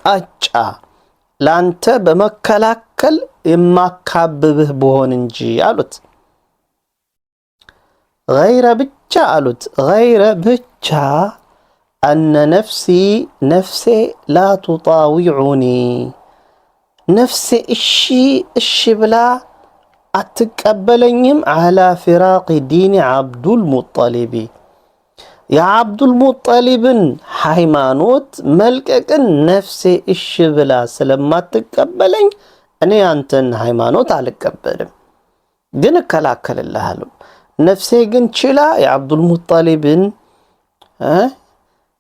አቅጣጫ ላንተ በመከላከል የማካብብህ በሆን እንጂ አሉት። ገይረ ብቻ አሉት ገይረ ብቻ አነ ነፍሴ ላ ቱጣዊዑኒ ነፍሴ እሺ ብላ አትቀበለኝም አላ ፊራቅ ዲን ዓብዱል ሙጠሊብ የዓብዱል ሙጠሊብን ሃይማኖት መልቀቅን ነፍሴ እሺ ብላ ስለማትቀበለኝ እኔ አንተን ሃይማኖት አልቀበልም፣ ግን እከላከልልሃለሁ። ነፍሴ ግን ችላ የዓብዱል ሙጠሊብን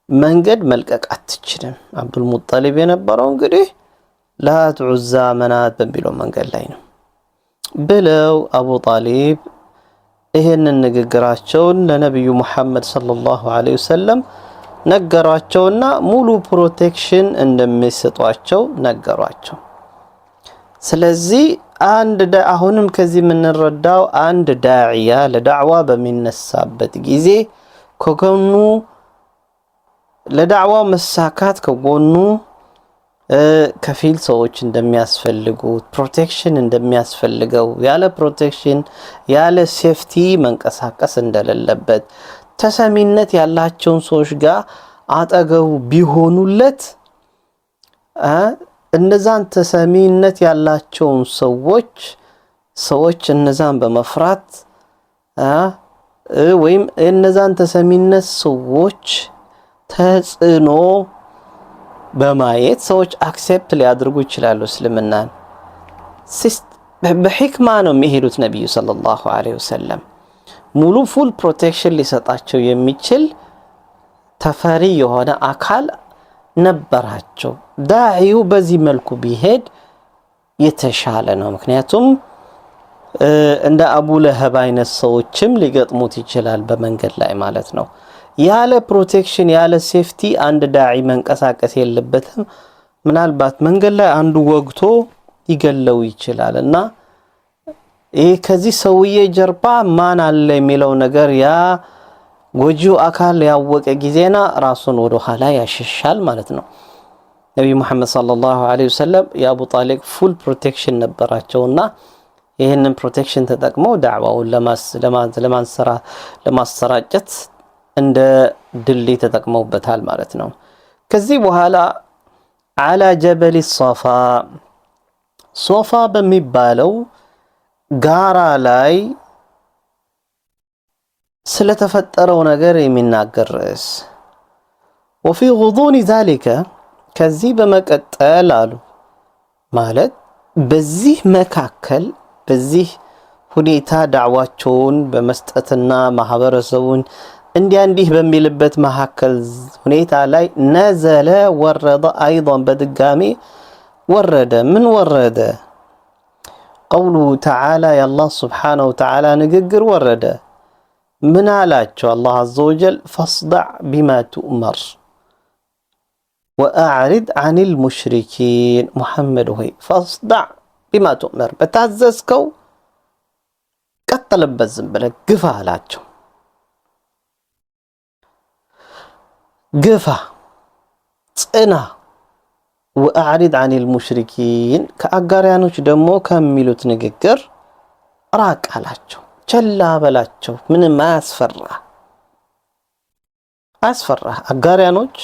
መንገድ መልቀቅ አትችልም። ዓብዱል ሙጠሊብ የነበረው እንግዲህ ላት ዑዛ መናት በሚለው መንገድ ላይ ነው ብለው አቡ ጣሊብ ይሄንን ንግግራቸውን ለነብዩ መሐመድ ሰለላሁ ዐለይሂ ወሰለም ነገሯቸውና ሙሉ ፕሮቴክሽን እንደሚሰጧቸው ነገሯቸው። ስለዚህ አሁንም ከዚህ የምንረዳው አንድ ዳዕያ ለዳዕዋ በሚነሳበት ጊዜ ከጎኑ ለዳዕዋው መሳካት ከጎኑ ከፊል ሰዎች እንደሚያስፈልጉት ፕሮቴክሽን እንደሚያስፈልገው ያለ ፕሮቴክሽን ያለ ሴፍቲ መንቀሳቀስ እንደሌለበት ተሰሚነት ያላቸውን ሰዎች ጋር አጠገቡ ቢሆኑለት እነዛን ተሰሚነት ያላቸውን ሰዎች እነዛን በመፍራት ወይም እነዛን ተሰሚነት ሰዎች ተጽዕኖ በማየት ሰዎች አክሴፕት ሊያደርጉ ይችላሉ። እስልምናን በሕክማ ነው የሚሄዱት። ነብዩ ሰለላሁ ዐለይሂ ወሰለም ሙሉ ፉል ፕሮቴክሽን ሊሰጣቸው የሚችል ተፈሪ የሆነ አካል ነበራቸው። ዳዒው በዚህ መልኩ ቢሄድ የተሻለ ነው። ምክንያቱም እንደ አቡ ለሀብ አይነት ሰዎችም ሊገጥሙት ይችላል በመንገድ ላይ ማለት ነው። ያለ ፕሮቴክሽን ያለ ሴፍቲ አንድ ዳዒ መንቀሳቀስ የለበትም። ምናልባት መንገድ ላይ አንዱ ወግቶ ይገለው ይችላል እና ይህ ከዚህ ሰውዬ ጀርባ ማን አለ የሚለው ነገር ያ ጎጂው አካል ያወቀ ጊዜና ራሱን ወደ ኋላ ያሸሻል ማለት ነው። ነብዩ መሐመድ ሰለላሁ ዐለይሂ ወሰለም የአቡ ጣሊብ ፉል ፕሮቴክሽን ነበራቸውና ይህንን ፕሮቴክሽን ተጠቅመው ዳዕዋውን ለማሰራጨት እንደ ድልድይ ተጠቅመውበታል ማለት ነው። ከዚህ በኋላ አላ ጀበል ሶፋ በሚባለው ጋራ ላይ ስለተፈጠረው ነገር የሚናገር ርዕስ ወፊ ጉዱን ዛሊከ ከዚህ በመቀጠል አሉ ማለት በዚህ መካከል በዚህ ሁኔታ ዳዕዋቸውን በመስጠትና ማህበረሰቡን እንዲህ በሚልበት መካከል ሁኔታ ላይ ነዘለ ወረደ አይضን በድጋሚ ወረደ። ምን ወረደ? ቀውሉ ተዓላ የአላህ ስብሓነሁ ወተዓላ ንግግር ወረደ። ምን አላቸው? አላህ አዘ ወጀል ፈስደዕ ቢማ ትኡመር ወአዕሪድ ዐኒል ሙሽሪኪን። ሙሐመድ ሆይ ፈስደዕ ቢማ ትኡመር በታዘዝከው ቀጥልበት፣ ዝም ብለህ ግፋ አላቸው። ግፋ ጽና። ወአዕሪድ ዐኒል ሙሽሪኪን ከአጋሪያኖች ደግሞ ከሚሉት ንግግር ራቅ አላቸው። ቸላ በላቸው። ምንም አያስፈራ። አጋሪያኖች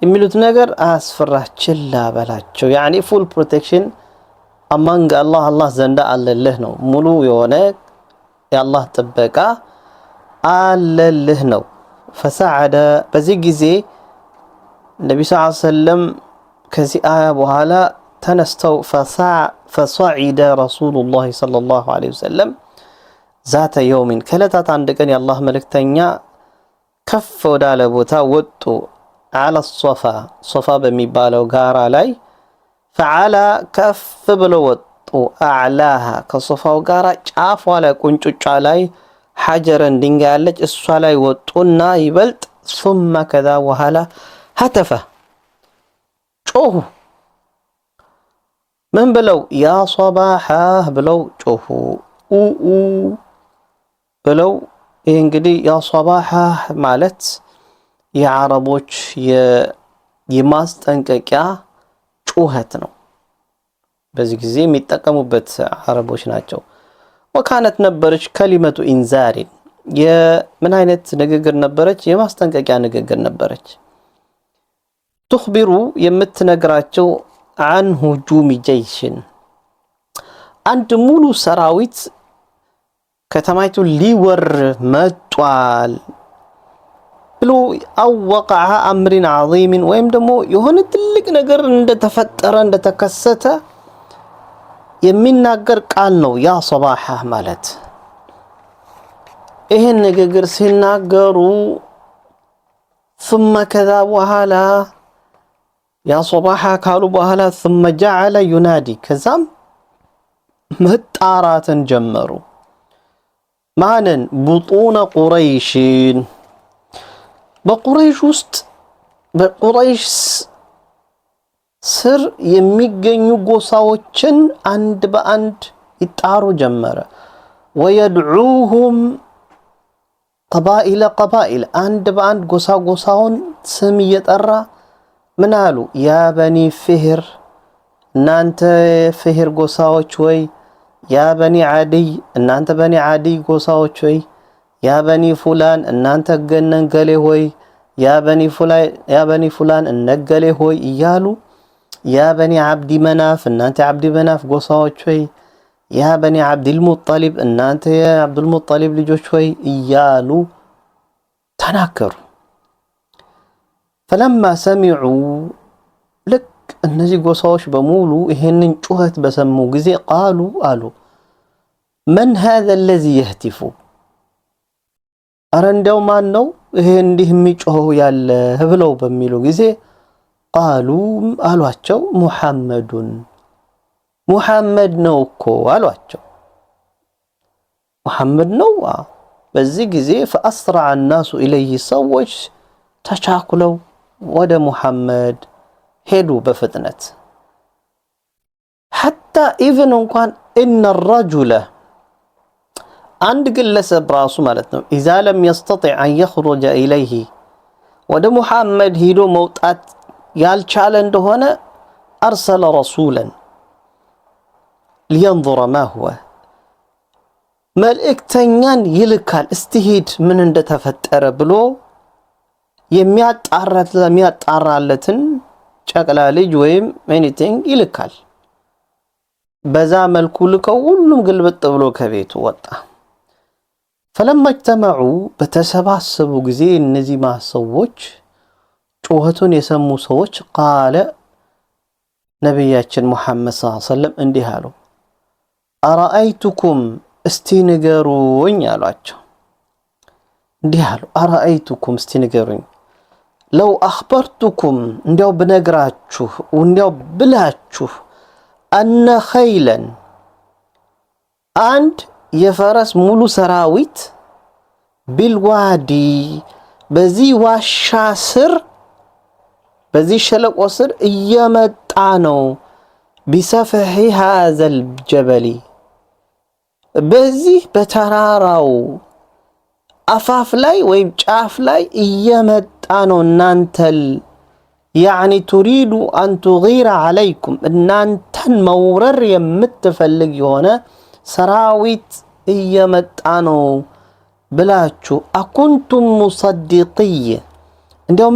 የሚሉት ነገር አያስፈራ፣ ችላ በላቸው። ያኒ ፉል ፕሮቴክሽን አማንግ አላህ ዘንዳ አለልህ ነው። ሙሉ የሆነ የአላህ ጥበቃ አለልህ ነው። ፈሰዓደ በዚህ ጊዜ ነቢ ሰለላሁ ዐለይሂ ወሰለም ከዚህ አያ በኋላ ተነስተው ፈሰዒደ ረሱሉላህ ሰለላሁ ዐለይሂ ወሰለም ዛተ የውሚን ከዕለታት አንድ ቀን የአላህ መልእክተኛ ከፍ ወዳለ ቦታ ወጡ። አለ ሶፋ በሚባለው ጋራ ላይ ፈዓላ ከፍ ብለው ወጡ። አዕላሃ ከሶፋው ጋራ ጫፏ ላይ ቁንጩጫ ላይ ሐጀረን ድንጋይ ያለች እሷ ላይ ወጡና ይበልጥ ثم ከዛ በኋላ ሀተፈ ጮሁ። ምን ብለው? ያ ሶባሓ ብለው ጮሁ ብለው። ይህ እንግዲህ ያ ሶባሓ ማለት የዓረቦች የማስጠንቀቂያ ጩኸት ነው። በዚህ ጊዜ የሚጠቀሙበት አረቦች ናቸው። ወካነት ነበረች ከሊመቱ ኢንዛሪን የምን አይነት ንግግር ነበረች? የማስጠንቀቂያ ንግግር ነበረች። ትኽቢሩ የምትነግራቸው አን ሁጁም ጀይሽን አንድ ሙሉ ሰራዊት ከተማይቱ ሊወር መጧል ብሎ አወቀዐ አምሪን ዐዚምን ወይም ደግሞ የሆነ ትልቅ ነገር እንደተፈጠረ እንደተከሰተ የሚናገር ቃል ነው። ያ ሶባሐ ማለት ይህን ንግግር ሲናገሩ ثم ከዛ በኋላ ያ ሶባሐ ካሉ በኋላ ثم جعل ينادي ከዛም መጣራትን ጀመሩ። ማንን? ቡጡነ ቁረይሽን በቁረይሽ ውስጥ በቁረይሽ ስር የሚገኙ ጎሳዎችን አንድ በአንድ ይጣሩ ጀመረ። ወየድዑሁም ቀባኢለ ቀባኢል አንድ በአንድ ጎሳውን ስም እየጠራ ምን አሉ? ያ በኒ ፊህር እናንተ ፊህር ጎሳዎች ወይ፣ ያ በኒ ዓዲይ እናንተ በኒ ዓዲይ ጎሳዎች ወይ፣ ያ በኒ ፉላን እናንተ ገነንገሌ ሆይ፣ ያ በኒ ፉላን እነገሌ ሆይ እያሉ ያ በኒ ዓብዲ መናፍ እናንተ ዓብዲ መናፍ ጎሳዎች ሆይ፣ ያ በኒ ዓብዲል ሙጠሊብ እናንተ የዓብዱል ሙጠሊብ ልጆች ሆይ እያሉ ተናገሩ። ፈለማ ሰሚዑ ልክ እነዚህ ጎሳዎች በሙሉ ይሄንን ጩኸት በሰሙ ጊዜ ቃሉ አሉ መን ሃዛ አለዚ የህቲፉ አረ እንደው ማን ነው ይሄ እንዲህ የሚጮኸው ያለ ብለው በሚሉ ጊዜ ቃሉ አሏቸው ሙሐመዱን ሙሐመድ ነው እኮ አሏቸው። ሙሐመድ ነው። በዚህ ጊዜ ፈአስረዐ الناس ኢለይሂ ሰዎች ተቻኩለው ወደ ሙሐመድ ሄዱ በፍጥነት ሐታ ኢቭን እንኳን ኢነ الرجل አንድ ግለሰብ ራሱ ማለት ነው ኢዛ ለም يستطع أن يخرج إليه ወደ ሙሐመድ ሄዶ መውጣት ያልቻለ እንደሆነ أرسل رسولا لينظر ما هو መልእክተኛን ይልካል እስትሂድ ምን እንደተፈጠረ ብሎ የሚያጣራለትን ጨቅላ ልጅ ወይም ኤኒቲንግ ይልካል። በዛ መልኩ ልከው ሁሉም ግልብጥ ብሎ ከቤቱ ወጣ። ፈለማ እጅተመዑ በተሰባሰቡ ጊዜ እነዚህ ሰዎች ጩኸቱን የሰሙ ሰዎች ቃለ ነቢያችን ሙሐመድ ሰለላሁ ዐለይሂ ወሰለም እንዲህ አሉ አረአይቱኩም እስቲ ንገሩኝ አሏቸው። እንዲህ አሉ አረአይቱኩም እስቲ ንገሩኝ ለው አኽበርቱኩም እንዲያው ብነግራችሁ እንዲያው ብላችሁ አነ ኸይለን አንድ የፈረስ ሙሉ ሰራዊት ቢልዋዲ በዚህ ዋሻ ስር በዚህ ሸለቆ ስር እየመጣ ነው ቢሰፍሒ ሃዘል ጀበሊ በዚህ በተራራው አፋፍ ላይ ወይም ጫፍ ላይ እየመጣ ነው እናንተል ያዕኒ ቱሪዱ አን ቱጊረ ዓለይኩም እናንተን መውረር የምትፈልግ የሆነ ሰራዊት እየመጣ ነው ብላችሁ አኩንቱም ሙሰዲቅይ እንዲያው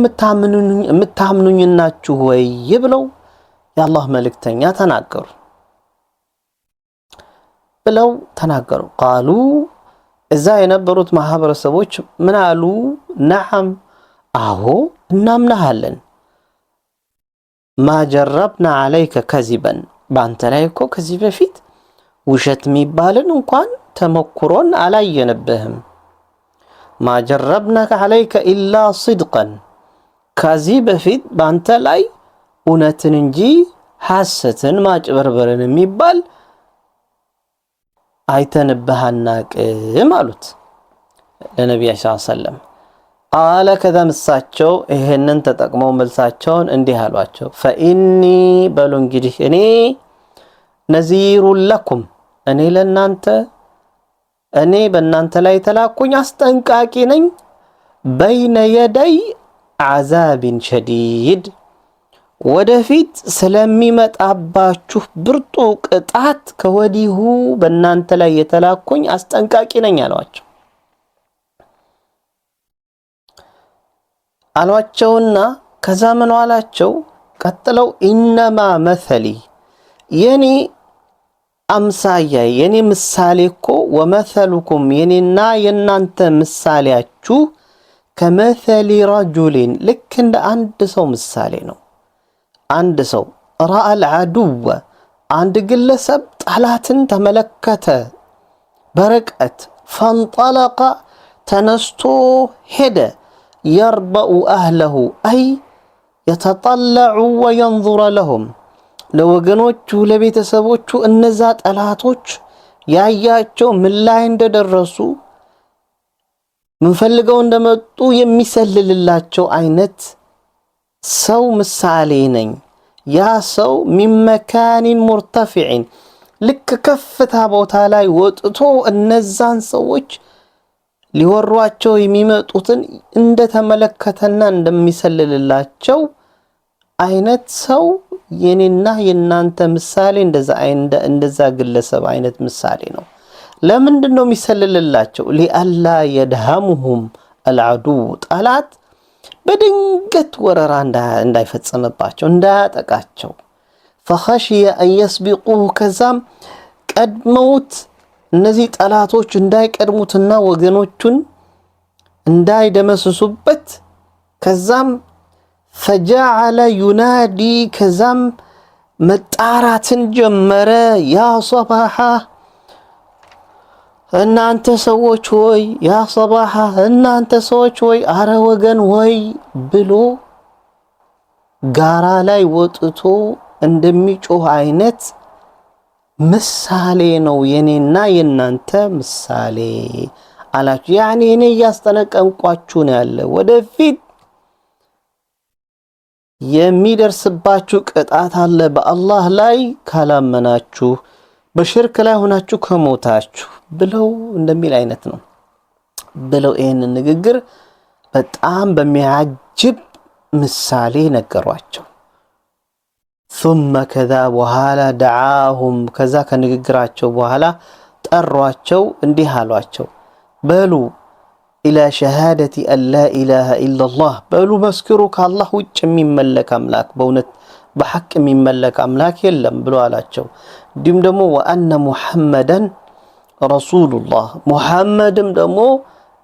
የምታምኑኝ ናችሁ ወይ ብለው የአላህ መልእክተኛ ተናገሩ ብለው ተናገሩ። ቃሉ እዛ የነበሩት ማህበረሰቦች ምን አሉ? ነዓም አዎ እናምናሃለን። ማ ጀረብና ዓለይከ ከዚበን በአንተ ላይ እኮ ከዚህ በፊት ውሸት የሚባልን እንኳን ተሞክሮን አላየንብህም። ማ ጀረብና ዓለይከ ኢላ ሲድቀን ከዚህ በፊት በአንተ ላይ እውነትን እንጂ ሐሰትን ማጭበርበርን የሚባል አይተንብህ አናቅም አሉት ለነቢያችን ሰለላሁ ዐለይሂ ወሰለም። ቃለ ከዛም እሳቸው ይሄንን ተጠቅመው መልሳቸውን እንዲህ አሏቸው ፈኢኒ በሉ እንግዲህ እኔ ነዚሩን ለኩም እኔ ለናንተ እኔ በእናንተ ላይ ተላኩኝ አስጠንቃቂ ነኝ በይነ የደይ ዓዛቢን ሸዲድ ወደፊት ስለሚመጣባችሁ ብርቱ ቅጣት ከወዲሁ በእናንተ ላይ የተላኩኝ አስጠንቃቂ ነኝ አሏቸውና ከዛ ምን አላቸው? ቀጥለው ኢነማ መሰሊ የኔ አምሳያ የኔ ምሳሌ እኮ ወመሰሉኩም የኔና የናንተ ምሳሌያችሁ ከመሰሊ ረጁሊን ልክ እንደ አንድ ሰው ምሳሌ ነው። አንድ ሰው ረአል ዐዱወ አንድ ግለሰብ ጠላትን ተመለከተ በርቀት ፈንጠለቀ ተነስቶ ሄደ የርበኡ አህለሁ አይ የተጠለዑ ወየንዙረ ለሁም ለወገኖቹ ለቤተሰቦቹ እነዛ ጠላቶች ያያቸው ምን ላይ እንደደረሱ ምንፈልገው እንደመጡ የሚሰልልላቸው አይነት ሰው ምሳሌ ነኝ። ያ ሰው ሚን መካኒን ሙርተፊዕን ልክ ከፍታ ቦታ ላይ ወጥቶ እነዛን ሰዎች ሊወሯቸው የሚመጡትን እንደተመለከተና እንደሚሰልልላቸው አይነት ሰው የኔና የናንተ ምሳሌ እንደዛ ግለሰብ አይነት ምሳሌ ነው። ለምንድነው የሚሰልልላቸው? ሊአላ የድሃሙሁም አልዐዱው ጠላት በድንገት ወረራ እንዳይፈጽምባቸው እንዳያጠቃቸው ፈኸሽየ አን የስቢቁሁ ከዛም ቀድመውት እነዚህ ጠላቶች እንዳይቀድሙትና ወገኖቹን እንዳይደመስሱበት ከዛም ፈጀዐለ ዩናዲ ከዛም መጣራትን ጀመረ ያ ሰባሐ እናንተ ሰዎች ሆይ ያ ሰባሐ እናንተ ሰዎች ሆይ አረ ወገን ሆይ ብሎ ጋራ ላይ ወጥቶ እንደሚጮህ አይነት ምሳሌ ነው የኔና የናንተ ምሳሌ አላችሁ። ያኔ እኔ ያስጠነቀቅኳችሁ ነው ያለ ወደፊት የሚደርስባችሁ ቅጣት አለ በአላህ ላይ ካላመናችሁ በሽርክ ላይ ሆናችሁ ከሞታችሁ ብለው እንደሚል አይነት ነው ብለው ይሄን ንግግር በጣም በሚያጅብ ምሳሌ ነገሯቸው። ثم كذا በኋላ دعاهم ከዛ ከንግግራቸው በኋላ ጠሯቸው እንዲህ አሏቸው በሉ إلى شهادة أن لا إله إلا الله بلو مسكروا كالله وجه من ملك أملاك بونت بحق من ملك أملاك يلم بلو على دم دمو وأن محمدا رسول الله محمد دمو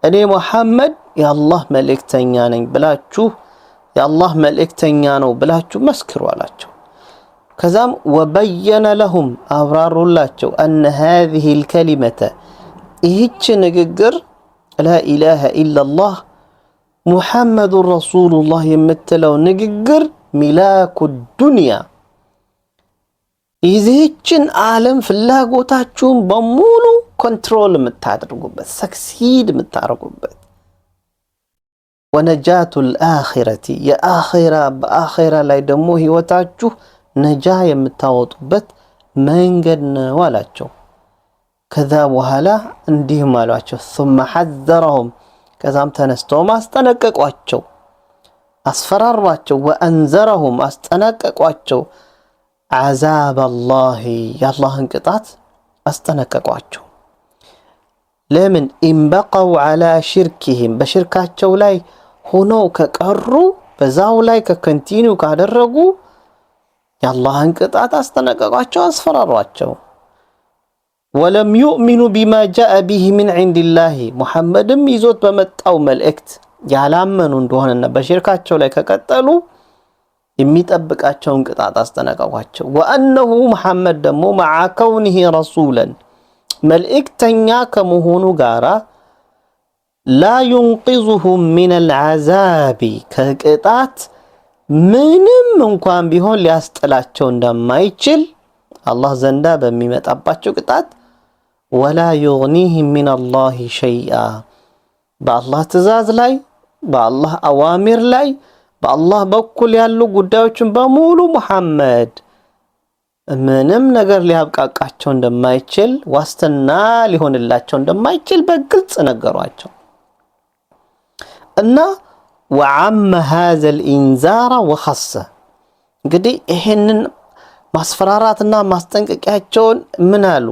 أني محمد يا الله ملك تنياني بلا تشوف يا الله ملك تنيانو بلا تشوف مسكروا على كذام وبين لهم أبرار الله أن هذه الكلمة إيش نجر لا إله إلا الله محمد رسول الله يمتلو نجر ملاك الدنيا إذا عالم في الله قوتاتشون بمولو كنترول متعرقوبت سكسيد متعرقوبت ونجاة الآخرة يا آخرة بآخرة لا يدموه وتاتشو نجاة متعوطبت من قدنا ولا تشو كذا وهلا عندهم مالواتشو ثم حذرهم كذا تنستوم استنققواتشو أصفررواتشو وأنذرهم استنققواتشو عذاب الله يا الله انقطعت استنققواتشو لمن إن بقوا على شركهم بشركاتشو لاي هونو كقروا بزاو لاي ككنتينو كادرقو يا الله انقطعت استنققواتشو أصفررواتشو ولم يؤمنوا بما جاء به من عند الله محمد يزوت بمتاو ملእክት ያላመኑ እንደሆነና በሽርካቸው ላይ ከቀጠሉ የሚጠብቃቸውን ቅጣት አስጠነቀቋቸው። ወአንሁ መሐመድ ደግሞ مع كونه رسولا መልእክተኛ ከመሆኑ ጋራ لا ينقذهم من العذاب ከቅጣት ምንም እንኳን ቢሆን ሊያስጥላቸው እንደማይችል አላህ ዘንዳ በሚመጣባቸው ቅጣት ولا يغنيهم من الله شيئا بالله ትእዛዝ ላይ بالله አዋሚር ላይ بالله በኩል ያሉ ጉዳዮችን በሙሉ መሐመድ ምንም ነገር ሊያብቃቃቸው እንደማይችል ዋስትና ሊሆንላቸው እንደማይችል በግልጽ ነገሯቸው እና وعم هذا الانذار وخصه እንግዲህ ይሄንን ማስፈራራትና ማስጠንቀቂያቸውን ምን አሉ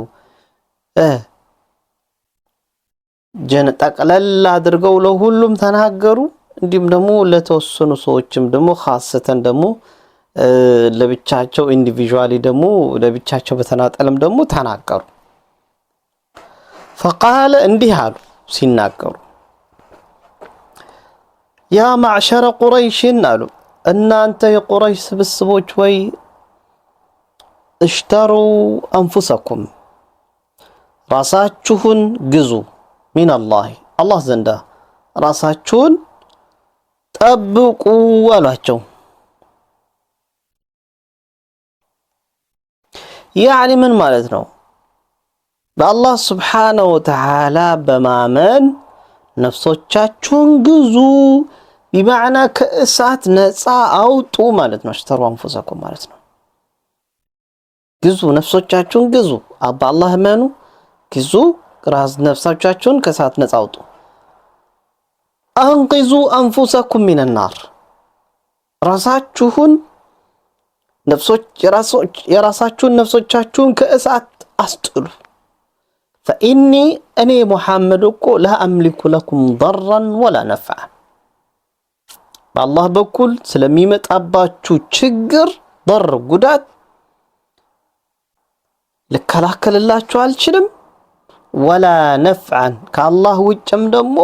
ጠቅለል አድርገው ለሁሉም ተናገሩ። እንዲሁም ደግሞ ለተወሰኑ ሰዎችም ደግሞ ኻሰተን ደግሞ ለብቻቸው ኢንዲቪጁዋሊ ደግሞ ለብቻቸው በተናጠልም ደግሞ ተናገሩ። فقال እንዲህ አሉ ሲናገሩ ያ ማዕሸረ ቁረይሽን አሉ እናንተ የቁረይሽ ስብስቦች ወይ እሽተሩ አንፉሰኩም ራሳችሁን ግዙ ሚን አላህ ዘንዳ ራሳችሁን ጠብቁ አሏቸው። ያኒ ምን ማለት ነው? በአላህ ስብሓነሁ ወተዓላ በማመን ነፍሶቻችሁን ግዙ ቢማዕና ከእሳት ነፃ አውጡ ማለት ነው። እሽተሩ አንፉሰኩም ማለት ነው። ግዙ ነፍሶቻችሁን ግዙ፣ በአላህ እመኑ፣ ግዙ ነፍሶቻችሁን ከእሳት ነፃ አውጡ። አንቂዙ አንፉሰኩም ሚነናር ራሳችሁን የራሳችሁን ነፍሶቻችሁን ከእሳት አስጥሉ። ፈኢኒ እኔ ሙሐመድ እኮ ላ አምሊኩ ለኩም ضራን ወላ ነፍዓ በአላህ በኩል ስለሚመጣባችሁ ችግር ضር ጉዳት ልከላከልላችሁ አልችልም። ወላ ነፍዓን ከአላህ ውጭም ደግሞ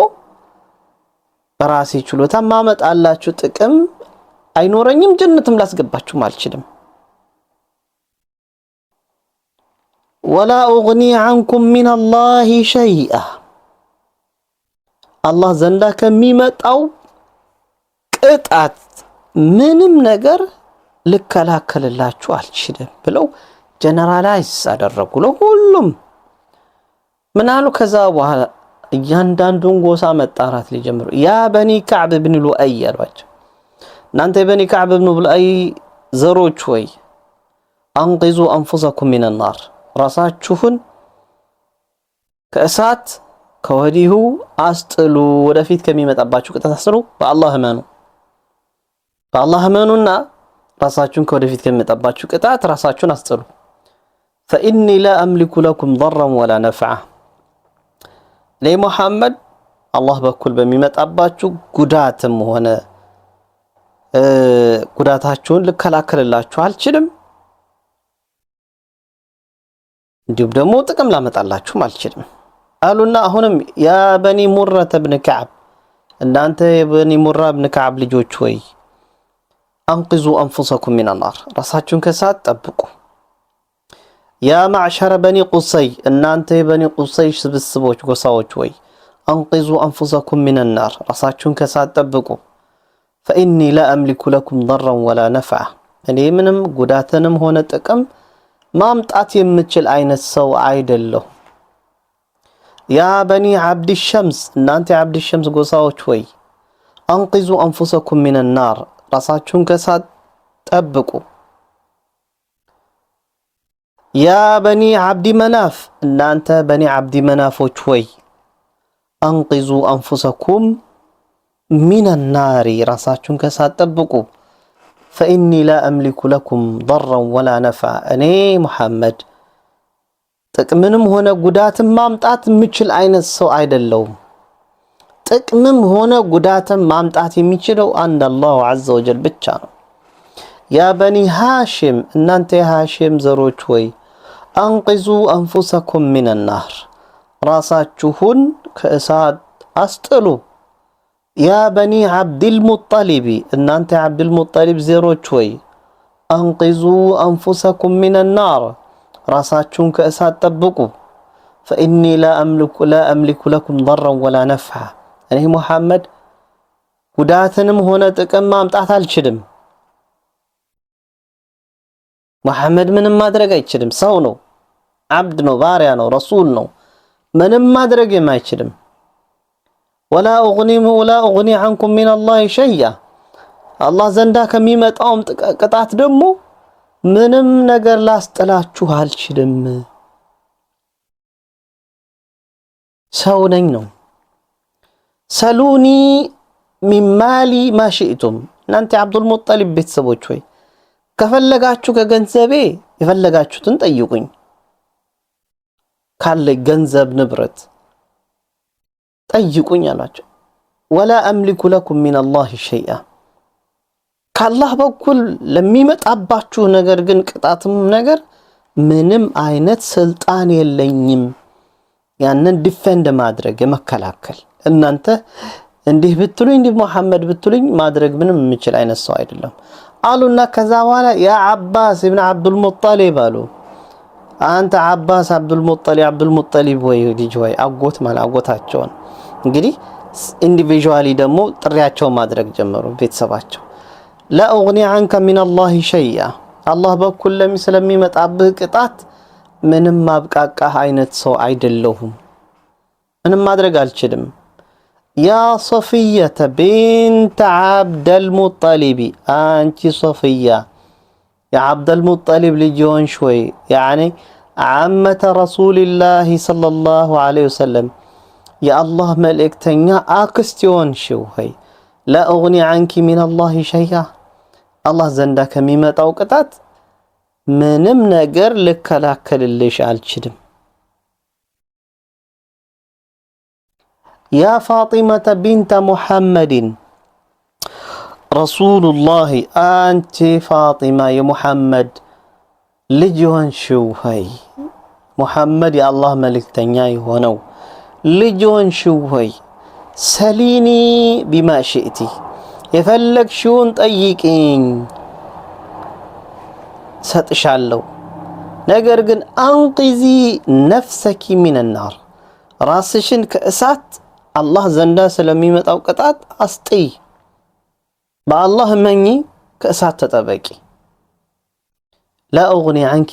በራሴ ችሎታ ማመጣላችሁ ጥቅም አይኖረኝም። ጀነትም ላስገባችሁም አልችልም። ወላ ኡግኒ ዐንኩም ሚነላሂ ሸይአ አላህ ዘንዳ ከሚመጣው ቅጣት ምንም ነገር ልከላከልላችሁ አልችልም ብለው ጀነራላይዝ አደረጉ ለሁሉም። ምን አሉ? ከዛ በኋላ እያንዳንዱን ጎሳ መጣራት ሊጀምሩ ያ በኒ ከዕብ ብን ሉአይ አሏቸው። እናንተ የበኒ ከዕብ ብን ሉአይ ዘሮች ወይ አንቂዙ አንፉሰኩም ሚነናር ራሳችሁን ከእሳት ከወዲሁ አስጥሉ፣ ወደፊት ከሚመጣባችሁ ቅጣት አስጥሉ። በአላህ እመኑና ራሳችሁን ከወደፊት ከሚመጣባችሁ ቅጣት ራሳችሁን አስጥሉ። ፈኢኒ ላ አምሊኩ ለኩም ضራን ወላ ነፍዓ እኔ ሙሐመድ አላህ በኩል በሚመጣባችሁ ጉዳትም ሆነ ጉዳታችሁን ልከላከልላችሁ አልችልም፣ እንዲሁም ደግሞ ጥቅም ላመጣላችሁም አልችልም አሉና አሁንም ያ በኒ ሙረተ ብን ከዕብ እናንተ የበኒ ሙራ ብን ከዕብ ልጆች ወይ አንቂዙ አንፉሰኩም ሚነናር ራሳችሁን ከእሳት ጠብቁ። ያ ማዕሸረ በኒ ቁሰይ እናንተ የበኒ ቁሰይ ስብስቦች ጎሳዎች ወይ አንቂዙ አንፉሰኩም ሚነናር ራሳችሁን ከእሳት ጠብቁ። ፈኢኒ ላ አምሊኩ ለኩም ضራን ወላ ነፍዓ እኔ ምንም ጉዳትንም ሆነ ጥቅም ማምጣት የምችል አይነት ሰው አይደለሁ። ያ በኒ ዓብድ ሸምስ እናንተ የዓብድ ሸምስ ጎሳዎች ወይ አንቂዙ አንፉሰኩም ሚነናር ራሳችሁን ከእሳት ጠብቁ። ያ በኒ ዓብዲ መናፍ እናንተ በኒ ዓብዲ መናፎች ወይ አንቂዙ አንፉሰኩም ሚነናሪ ራሳችሁን ከእሳት ጠብቁ። ፈኢኒ ላ አምሊኩ ለኩም ضራን ወላ ነፍዓ እኔ ሙሐመድ ጥቅምንም ሆነ ጉዳትም ማምጣት የምችል አይነት ሰው አይደለሁም። ጥቅምም ሆነ ጉዳትም ማምጣት የሚችለው አንድ አላሁ ዐዘ ወጀል ብቻ ነው። ያ በኒ ሃሽም እናንተ የሃሽም ዘሮች ወይ አንቂዙ አንፉሰኩም ሚነናር ራሳችሁን ከእሳት አስጥሉ። ያ በኒ ዓብድል ሙጠሊብ እናንተ የዓብድል ሙጠሊብ ዘሮች ወይ አንቂዙ አንፉሰኩም ሚነናር ራሳችሁን ከእሳት ጠብቁ። ፈኢኒ ላ አምሊኩ ለኩም ضራን ወላ ነፍዓ እኔ ሙሐመድ ጉዳትንም ሆነ ጥቅም ማምጣት አልችልም። ሙሐመድ ምንም ማድረግ አይችልም። ሰው ነው፣ ዓብድ ነው፣ ባሪያ ነው፣ ረሱል ነው። ምንም ማድረግ የማይችልም። ወላ ኡግኒ ዐንኩም ሚነላሂ ሸይአ አላህ ዘንዳ ከሚመጣውም ቅጣት ደግሞ ምንም ነገር ላስጥላችሁ አልችልም። ሰው ነኝ ነው። ሰሉኒ ሚን ማሊ ማ ሽእቱም እናንተ የዓብዱል ሙጠሊብ ቤተሰቦች ወይ ከፈለጋችሁ ከገንዘቤ የፈለጋችሁትን ጠይቁኝ ካለ ገንዘብ ንብረት ጠይቁኝ አላቸው። ወላ አምሊኩ ለኩም ሚነላሂ ሸይአ ከአላህ በኩል ለሚመጣባችሁ ነገር ግን ቅጣትም ነገር ምንም አይነት ስልጣን የለኝም ያንን ዲፌንድ ማድረግ የመከላከል እናንተ እንዲህ ብትሉኝ እንዲህ መሐመድ ብትሉኝ ማድረግ ምንም የምችል አይነት ሰው አይደለም አሉና ከዛ በኋላ ያ አባስ ኢብኑ አብዱል ሙጠሊብ አሉ አንተ አባስ አብዱል ሙጠሊብ ወይ ልጅ ወይ አጎት ማለት አጎታቸውን እንግዲህ ኢንዲቪጁዋሊ ደግሞ ጥሪያቸው ማድረግ ጀመሩ ቤተሰባቸው لا أغني عنك من الله شيئا الله በኩል ስለሚመጣብህ ቅጣት ምንም ማብቃቃህ አይነት ሰው አይደለሁም ምንም ማድረግ አልችልም يا صفية بنت عبد المطلب أنت صفية يا عبد المطلب لجون شوي يعني عمة رسول الله صلى الله عليه وسلم يا الله ملئكتنيا أكستيون شوي لا أغني عنك من الله شيئا الله زندك ميمتاو ቅጣት ምንም ነገር ልከላከልልሽ አልችልም يا فاطمة بنت محمد رسول الله أنت فاطمة يا محمد لجوان شوهي محمد يا الله ملكتنيا يهونو لجوان شوهي سليني بما شئتي يفلك شون طيقين ستشالو ነገር ግን አንቂዚ ነፍሰኪ ሚን النار ራስሽን ከእሳት አላህ ዘንዳ ስለሚመጣው ቅጣት አስጥይ በአላህ መኝ ከእሳት ተጠበቂ لا أغني عنك